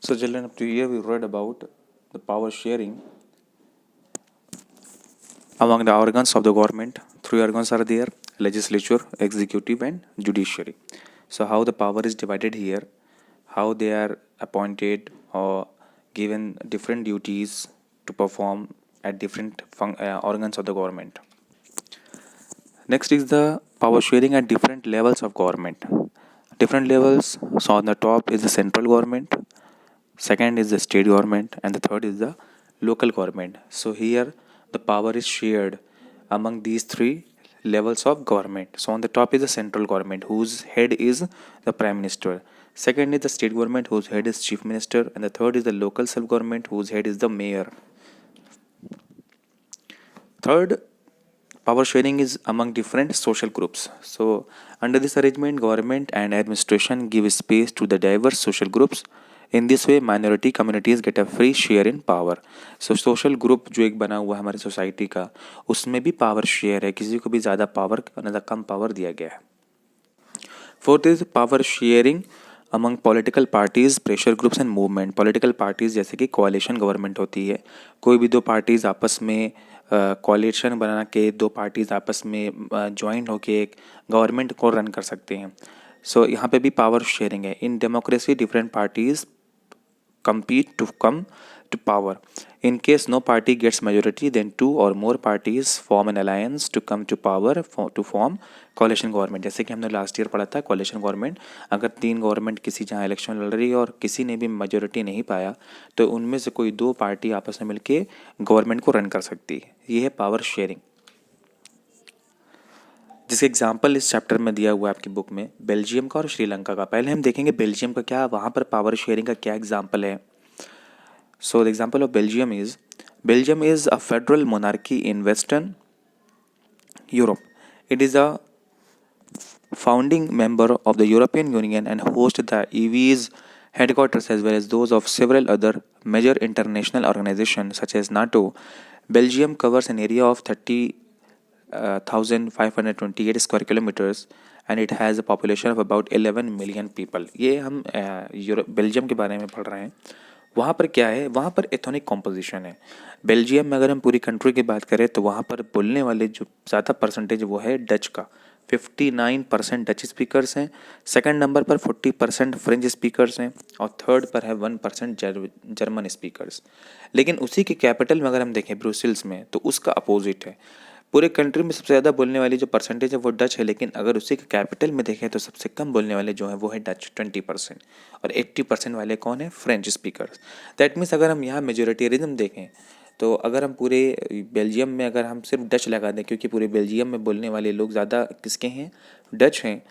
So, children, up to here we read about the power sharing among the organs of the government. Three organs are there: legislature, executive, and judiciary. So, how the power is divided here, how they are appointed or given different duties to perform at different organs of the government. Next is the power sharing at different levels of government. Different levels. So, on the top is the central government, second is the state government, and the third is the local government. So here the power is shared among these three levels of government. So on the top is the central government, whose head is the prime minister. Second is the state government, whose head is chief minister, and the third is the local self government, whose head is the mayor. Third, power sharing is among different social groups. So under this arrangement, government and administration give space to the diverse social groups. In this way, minority communities get a free share in power. So social group जो एक बना हुआ है हमारी society का, उसमें भी power share है, किसी को भी ज़्यादा पावर कम पावर दिया गया है. Fourth is power sharing among political parties, pressure groups and movement. Political parties जैसे कि कोalition गवर्नमेंट होती है, कोई भी दो पार्टीज आपस में कोalition बना के दो पार्टीज आपस में ज्वाइन होके एक गवर्नमेंट को रन कर सकते हैं. सो यहाँ पे भी पावर शेयरिंग है. In democracy different parties compete to come to power. In case no party gets majority, then two or more parties form an alliance to come to power to form coalition government. जैसे कि हमने last year पढ़ा था coalition government. अगर तीन government किसी जहाँ election लड़ रही है और किसी ने भी मेजोरिटी नहीं पाया, तो उनमें से कोई दो पार्टी आपस में मिलके गवर्नमेंट को रन कर सकती है. ये है पावर शेयरिंग, जिसके एग्जाम्पल इस चैप्टर में दिया हुआ है आपकी बुक में, बेल्जियम का और श्रीलंका का. पहले हम देखेंगे बेल्जियम का क्या, वहाँ पर पावर शेयरिंग का क्या एग्जाम्पल है. So the example of Belgium is a federal monarchy in western Europe. It is a founding member of the European Union and hosts the EV's headquarters as well as those of several other major international organizations such as NATO. Belgium covers an area of 30,528 square kilometers and it has a population of about 11 million people. ये हम Belgium के बारे में पढ़ रहे हैं. वहाँ पर क्या है, वहाँ पर एथनिक कॉम्पोजिशन है. बेल्जियम में अगर हम पूरी कंट्री की बात करें तो वहाँ पर बोलने वाले जो ज़्यादा परसेंटेज वो है डच का. 59% डच स्पीकर्स हैं. सेकंड नंबर पर 40% फ्रेंच स्पीकर्स हैं और थर्ड पर है 1% जर्मन स्पीकर्स. लेकिन उसी के कैपिटल में अगर हम देखें ब्रुसेल्स में, तो उसका अपोजिट है. पूरे कंट्री में सबसे ज़्यादा बोलने वाली जो परसेंटेज है वो डच है, लेकिन अगर उसी के कैपिटल में देखें तो सबसे कम बोलने वाले जो हैं वो है डच 20%, और 80% वाले कौन है, फ्रेंच स्पीकर्स. दैट मीन्स अगर हम यहाँ मेजोरिटेरिज्म देखें तो अगर हम पूरे बेल्जियम में अगर हम सिर्फ डच लगा दें, क्योंकि पूरे बेल्जियम में बोलने वाले लोग ज़्यादा किसके हैं, डच हैं,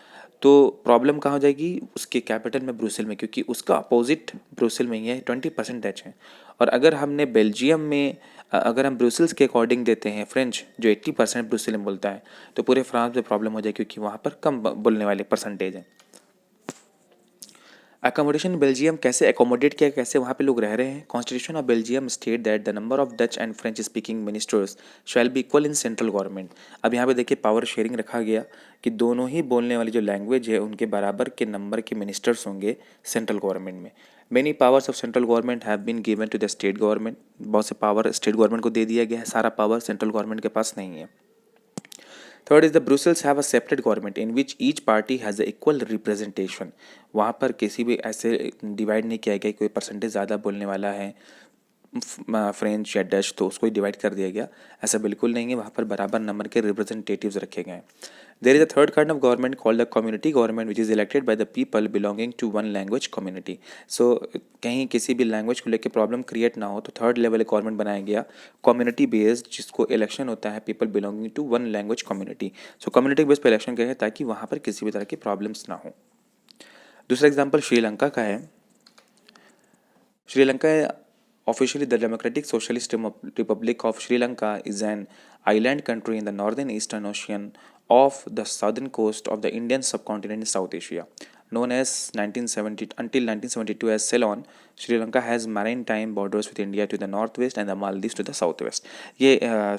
तो प्रॉब्लम कहाँ हो जाएगी, उसके कैपिटल में ब्रुसेल में, क्योंकि उसका अपोजिट ब्रुसेल में ही है, 20% डच हैं. और अगर हमने बेल्जियम में अगर हम ब्रुसेल्स के अकॉर्डिंग देते हैं फ्रेंच, जो 80% ब्रुसेल में बोलता है, तो पूरे फ्रांस में प्रॉब्लम हो जाएगी क्योंकि वहाँ पर कम बोलने वाले परसेंटेज हैं. अकोमोडेशन बेल्जियम कैसे अकोमोडेट किया, कैसे वहाँ पे लोग रह रहे हैं. Constitution of Belgium state that the number of Dutch and French speaking ministers shall be equal in central government. अब यहाँ पे देखिए पावर शेयरिंग रखा गया कि दोनों ही बोलने वाली जो लैंग्वेज है उनके बराबर के नंबर के मिनिस्टर्स होंगे सेंट्रल गवर्नमेंट में. Many powers of central government have been given to the state government. बहुत से पावर स्टेट गवर्नमेंट को दे दिया गया है, सारा पावर सेंट्रल गवर्नमेंट के पास नहीं है. Third is the Brussels have a separate government in which each party has a equal representation. वहाँ पर किसी भी ऐसे डिवाइड नहीं किया गया कोई परसेंटेज ज़्यादा बोलने वाला है फ्रेंच या डच तो उसको ही डिवाइड कर दिया गया, ऐसा बिल्कुल नहीं है. वहाँ पर बराबर नंबर के रिप्रेजेंटेटिव्स रखे गए हैं. There is a third kind of government called the community government which is elected by the people belonging to one language community. So कहीं किसी भी लैंग्वेज को लेकर प्रॉब्लम क्रिएट ना हो तो थर्ड लेवल गवर्नमेंट बनाया गया कम्युनिटी बेस्ड, जिसको इलेक्शन होता है people belonging to one language community. So community based पर इलेक्शन किया है ताकि वहाँ पर किसी भी तरह की प्रॉब्लम्स ना हो. दूसरा एग्जाम्पल श्रीलंका का है. Sri Lanka officially the Democratic Socialist Republic of Sri Lanka is an island country in the northern eastern ocean of the southern coast of the Indian subcontinent in South Asia. Known as 1970 until 1972 as Ceylon, Sri Lanka has maritime borders with India to the northwest and the Maldives to the southwest. ये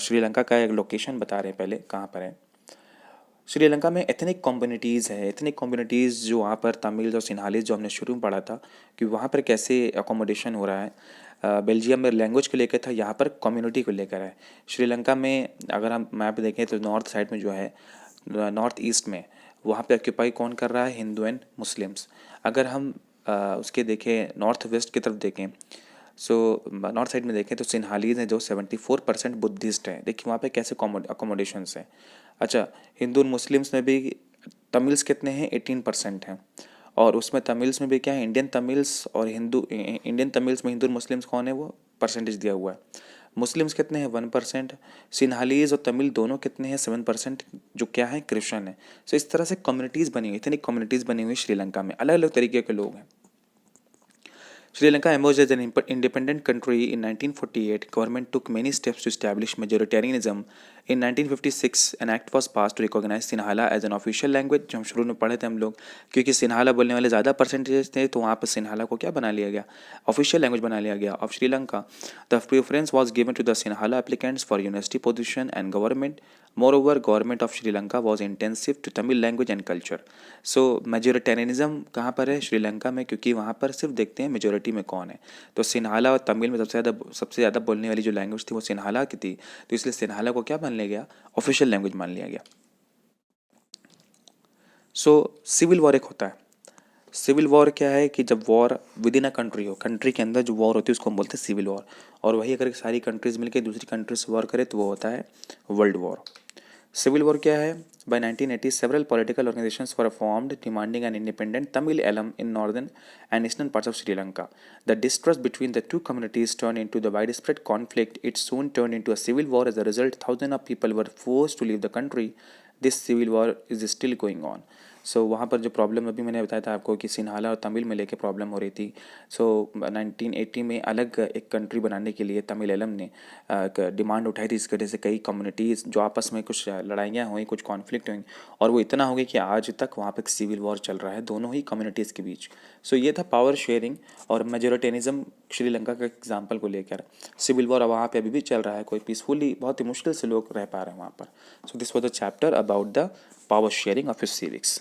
श्रीलंका का एक location बता रहे हैं पहले कहाँ पर है. श्रीलंका में एथनिक कम्युनिटीज़ है, एथनिक कम्युनिटीज़ जो वहाँ पर तमिल और सिन्हालीज जो हमने शुरू में पढ़ा था कि वहाँ पर कैसे अकोमोडेशन हो रहा है। बेल्जियम में लैंग्वेज को लेकर था, यहाँ पर कम्युनिटी को लेकर है। श्रीलंका में अगर हम मैप देखें तो नॉर्थ साइड में जो है, नॉर्थ ईस्ट में, वहाँ पे ऑक्यूपाई कौन कर रहा है, हिंदू एंड मुस्लिम्स। अगर हम उसके देखें नॉर्थ वेस्ट की तरफ देखें, सो नॉर्थ साइड में देखें तो सिन्हालीज हैं जो 74% बुद्धिस्ट हैं। देखिए वहाँ पे कैसे अकोमोडेशंस हैं। अच्छा, हिंदू और मुस्लिम्स में भी तमिल्स कितने हैं, 18% हैं। और उसमें तमिल्स में भी क्या है, इंडियन तमिल्स और हिंदू, इंडियन तमिल्स में हिंदू और मुस्लिम्स कौन है, वो परसेंटेज दिया हुआ है। मुस्लिम्स कितने हैं, 1%। सिन्हालीज और तमिल दोनों कितने हैं, 7%, जो क्या है, क्रिश्चियन है। सो इस तरह से कम्युनिटीज़ बनी हुई, इतनी कम्युनिटीज़ बनी हुई श्रीलंका में, अलग अलग तरीके के लोग हैं। Sri Lanka emerged as an independent country in 1948. Government took many steps to establish majoritarianism. In 1956, an act was passed to recognize Sinhala as an official language, जो हम शुरू में पढ़े थे हम लोग, क्योंकि सिन्हाला बोलने वाले ज़्यादा परसेंटेज थे तो वहाँ पर सिन्हाला को क्या बना लिया गया, ऑफिशियल लैंग्वेज बना लिया गया of Sri Lanka. The preference was given to the Sinhala applicants for university position and government. Moreover, government of Sri Lanka was intensive to Tamil language and culture. So majoritarianism कहाँ पर है, श्रीलंका में, क्योंकि वहाँ पर सिर्फ देखते हैं मेजोरिटी में कौन है। तो सिन्हाला और तमिल में सबसे ज़्यादा बोलने वाली जो लैंग्वेज थी वो सिन्हाला की थी, तो इसलिए सिन्हाला को क्या मान लिया गया, ऑफिशियल लैंग्वेज मान लिया गया। सो सिविल वॉर एक होता है। सिविल वॉर क्या है कि जब war with in a country हो, कंट्री के अंदर जो वॉर होती है उसको हम बोलते हैं सिविल वॉर। और वही अगर सारी कंट्रीज मिलकर दूसरी कंट्री से वॉर करे तो वो होता है वर्ल्ड वॉर। सिविल वॉर क्या है, by 1980 several political organizations were formed demanding an independent Tamil elam in northern and eastern parts of Sri Lanka. The distrust between the two communities turned into the widespread conflict. It soon turned into a civil war. As a result, thousands of people were forced to leave the country. This civil war is still going on. सो वहाँ पर जो problem अभी मैंने बताया था आपको कि सिन्हाला और तमिल में लेके प्रॉब्लम हो रही थी। सो 1980 में अलग एक कंट्री बनाने के लिए तमिल एलम ने डिमांड उठाई थी। इस वजह से कई कम्युनिटीज़ जो आपस में कुछ लड़ाइयाँ हुई, कुछ कॉन्फ्लिक्ट हुई, और वो इतना हो गया कि आज तक वहाँ पर सिविल वॉर चल रहा है दोनों ही कम्युनिटीज़ के बीच। सो ये था पावर शेयरिंग और मेजोरिटेनिज्म श्रीलंका का एग्जाम्पल को लेकर। सिविल वॉर वहाँ पे अभी भी चल रहा है, कोई पीसफुली, बहुत ही मुश्किल से लोग रह पा रहे हैं वहाँ पर। So this was the chapter about the power sharing of हिस्टोरिक्स।